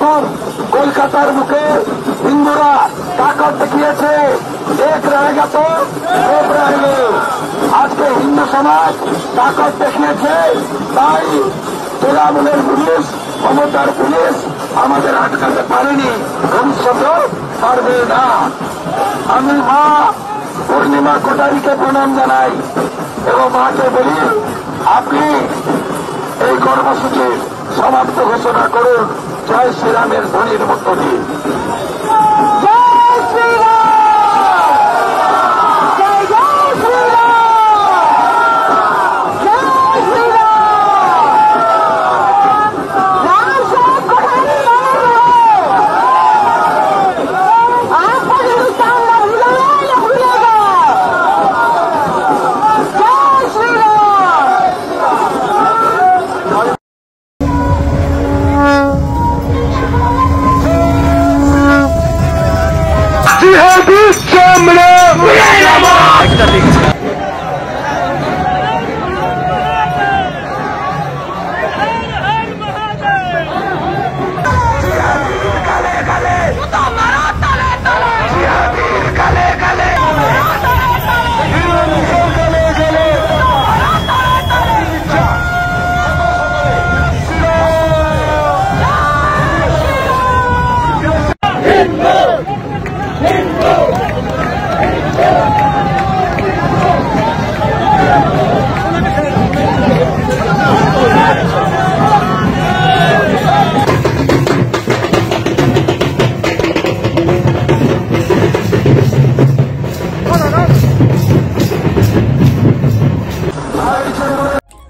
বছর কলকাতার মুখে হিন্দুরা তাকত দেখিয়েছে, এক রয়েগা তো সব রয়েগে। আজকে হিন্দু সমাজ তাকত দেখিয়েছে, তাই তৃণমূলের পুলিশ, মমতার পুলিশ আমাদের আটকাতে পারেনি, ভবিষ্যতেও পারবে না। আমি মা পূর্ণিমা কোটারিকে প্রণাম জানাই এবং মাকে বলি, আপনি এই কর্মসূচি সমাপ্ত ঘোষণা করুন। জয় শ্রীরামের ধ্বনির মধ্য দিয়ে।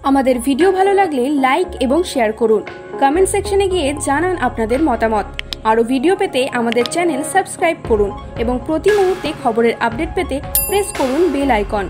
আমাদের ভিডিও ভালো লাগলে লাইক এবং শেয়ার করুন। কমেন্ট সেকশনে গিয়ে জানান আপনাদের মতামত। আরও ভিডিও পেতে আমাদের চ্যানেল সাবস্ক্রাইব করুন এবং প্রতি মুহূর্তে খবরের আপডেট পেতে প্রেস করুন বেল আইকন।